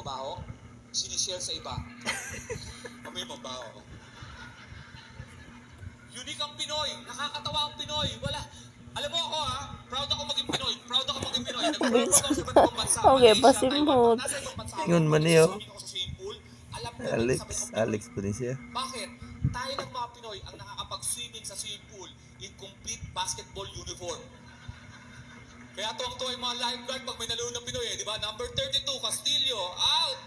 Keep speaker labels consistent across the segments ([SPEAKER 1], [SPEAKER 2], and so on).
[SPEAKER 1] mabaho, sinishare sa iba. May mabaho. Unique ang Pinoy, nakakatawa ang Pinoy. Wala. Alam mo ako ha, proud ako maging Pinoy. Proud ako maging Pinoy. Nag-proud ako sa iba't ibang bansa.
[SPEAKER 2] Okay, pasimot.
[SPEAKER 3] Yun man niyo.
[SPEAKER 1] Alex
[SPEAKER 3] po din siya.
[SPEAKER 1] Bakit? Tayo ng mga Pinoy ang nakakapag-swimming sa swimming pool in complete basketball uniform. Kaya tuwang-tuwa yung mga lifeguard pag may nalunod ng Pinoy di ba? Number 32, Castillo, out!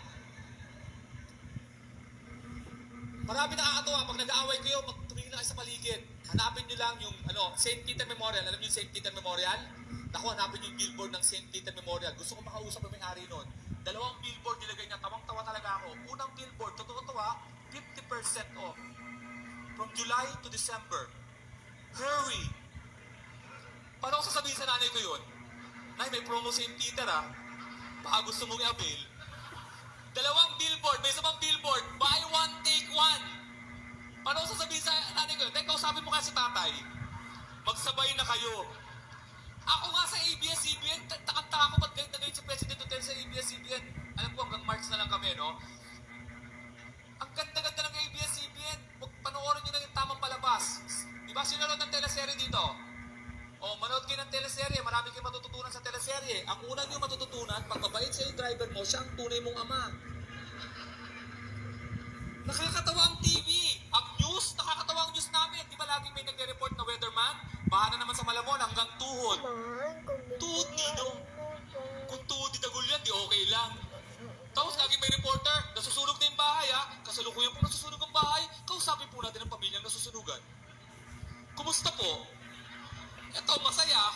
[SPEAKER 1] Marami nakakatawa. Pag nag-aaway kayo, tumingin na kayo sa paligid. Hanapin nyo lang yung St. Peter Memorial. Alam niyo yung St. Peter Memorial? Naku, hanapin yung billboard ng St. Peter Memorial. Gusto ko makausap yung may-ari nun. 2 billboard nilagay niya. Tawang-tawa talaga ako. Unang billboard, totoo-tawa, 50% off. From July to December. Hurry! Paano ko sasabihin sa nanay ko yun? Nay, may promo St. Peter Baka gusto mong i-avail. 2 billboard, may 1 billboard. Buy one, take one. Paano ko sasabihin sa nanay ko? Teka, sabi mo kasi tatay, magsabay na kayo. Ako nga sa ABS-CBN, takanta ako ba't ganit na ganit si President Hotel sa ABS-CBN. Alam ko hanggang March na lang kami, no? Ang ganda-ganda ng ABS-CBN. Panoorin nyo na yung tamang palabas. Diba sinunod ng teleserye dito? O, manood kayo ng teleserye. Marami kayong matututunan sa teleserye. Ang una nyo matututunan, pag mabait sa yung driver mo, siya ang tunay mong ama. Nakakatawa ang TV. Ang news, nakakatawa ang news namin. Di ba laging may nagre-report na weatherman? Baha na naman sa Malamon hanggang tuhod. Tuhod, Ninong. Kung tuhod di tagul yan, di okay lang. Tapos laging may reporter, nasusunog na yung bahay Kasalukuyan po nasusunog ang bahay, kausapin po natin ang pamilyang nasusunugan. Kumusta po? Ito, masaya.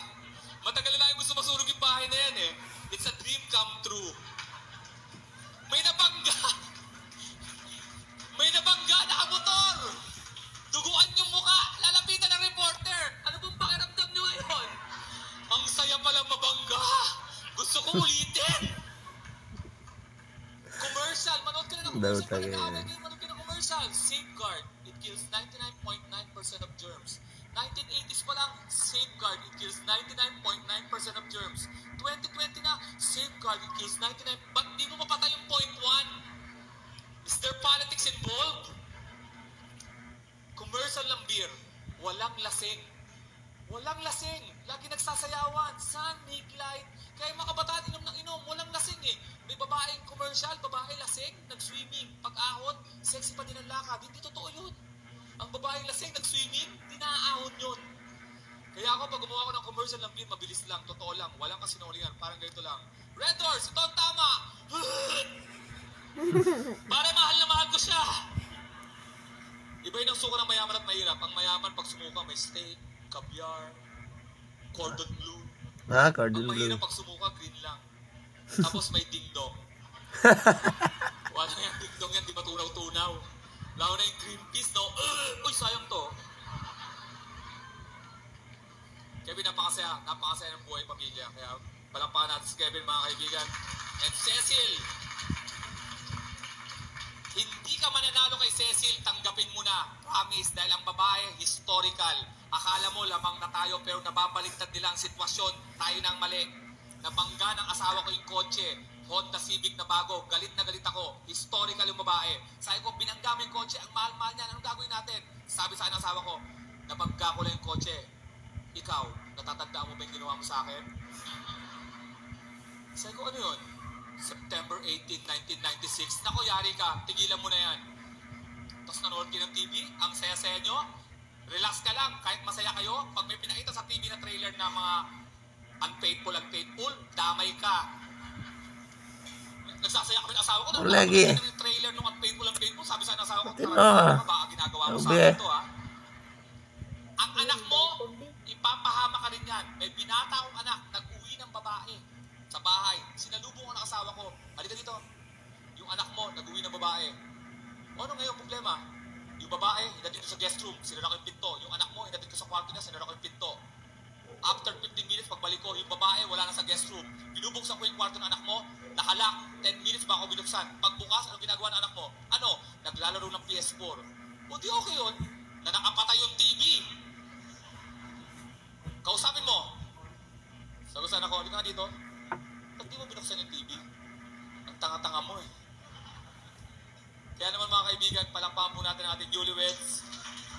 [SPEAKER 1] Matagal na yung gusto masunog yung bahay na yan It's a dream come true. May nabangga. May nabangga na motor. Duguan yung muka. Lalapitan ng reporter. Ano bang pakiramdam nyo ngayon? Ang saya palang mabangga. Gusto ko ulitin. Commercial. Manood ka na ng commercial. Pag nag-aaway kayo, manood ka ng commercial. Safeguard. It kills 99.9% of germs. 1980s pa lang, Safeguard. It kills 99.9% of germs. 2020 na, Safeguard. It kills 99. Ba't di mo mapatay yung 0.1? Is there politics involved? Commercial ng beer. Walang lasing. Walang lasing. Lagi nagsasayawan. Sun, make light. Kaya mga kabataan, inom ng inom. Walang lasing May babaeng commercial, babae lasing, nag-swimming. Pag-ahon, sexy pa din ang lakad. Hindi totoo yun. Ang babaeng lasing, nag-swimming, di naaahon yun. Kaya ako, pag gumawa ko ng commercial ng beer, mabilis lang, totoo lang. Walang kasinungalingan, parang ganito lang. Red Doors, ito ang tama! Para mahal na mahal ko siya. Iba yun ang suka ng mayaman at mahirap. Ang mayaman pag sumuka may steak, caviar, cordon bleu.
[SPEAKER 3] Cordon bleu.
[SPEAKER 1] Ang mahirap pag sumuka green lang. Tapos may dingdong. Wala yung dingdong yan, di ba tunaw-tunaw? Lalo na yung green peas, no? Uy, sayang to. Kevin, napakasaya ng buhay pamilya. Kaya palampakan natin si Kevin, mga kaibigan. And Cecil, hindi ka mananalo kay Cecil, tanggapin mo na. Promise, dahil ang babae, historical. Akala mo lamang na tayo, pero nababaliktad nila ang sitwasyon. Tayo nang mali. Nabangga ng asawa ko yung kotse. Honda Civic na bago. Galit na galit ako. Historical yung babae. Sabi ko, binangga mo yung kotse. Ang mahal-mahal niyan. Anong gagawin natin? Sabi sa akin ng asawa ko, nabangga ko lang yung kotse. Ikaw, natatandaan mo ba yung ginawa mo sa akin? Sabi ko, ano yun? September 18, 1996. Naku, yari ka. Tigilan mo na yan. Tapos nanood kayo ng TV. Ang saya-saya nyo. Relax ka lang. Kahit masaya kayo, pag may pinakita sa TV na trailer na mga unfaithful, damay ka. Nagsasaya kami ng asawa ko.
[SPEAKER 3] Lagi.
[SPEAKER 1] Yung trailer nung unfaithful, sabi sa asawa ko, baka ginagawa mo sa akin ito Ang anak mo, ipapahama ka rin yan. May binata akong anak, nag-uwi ng babae sa bahay. Sinalubong ko ng asawa ko. Halika dito. Yung anak mo, nag-uwi ng babae. Ano ngayon problema? Yung babae, hinatid ko sa guest room, sinara ko yung pinto. Yung anak mo, hinatid ko sa kwarto niya, sinara ko yung pinto. After 15 minutes, pagbalik ko, yung babae wala na sa guest room. Binubuksan ko yung kwarto ng anak mo, nakalak. 10 minutes ba ako binuksan. Pagbukas, anong ginagawa ng anak mo? Ano? Naglalaro ng PS4. O di okay yun, na nakapatay yung TV. Kausapin mo. Sabi sa anak ko, halika nga dito. Ba't di mo binuksan yung TV? Ang tanga-tanga mo eh. Kaya naman mga kaibigan, palakpakan po natin ang ating Yuli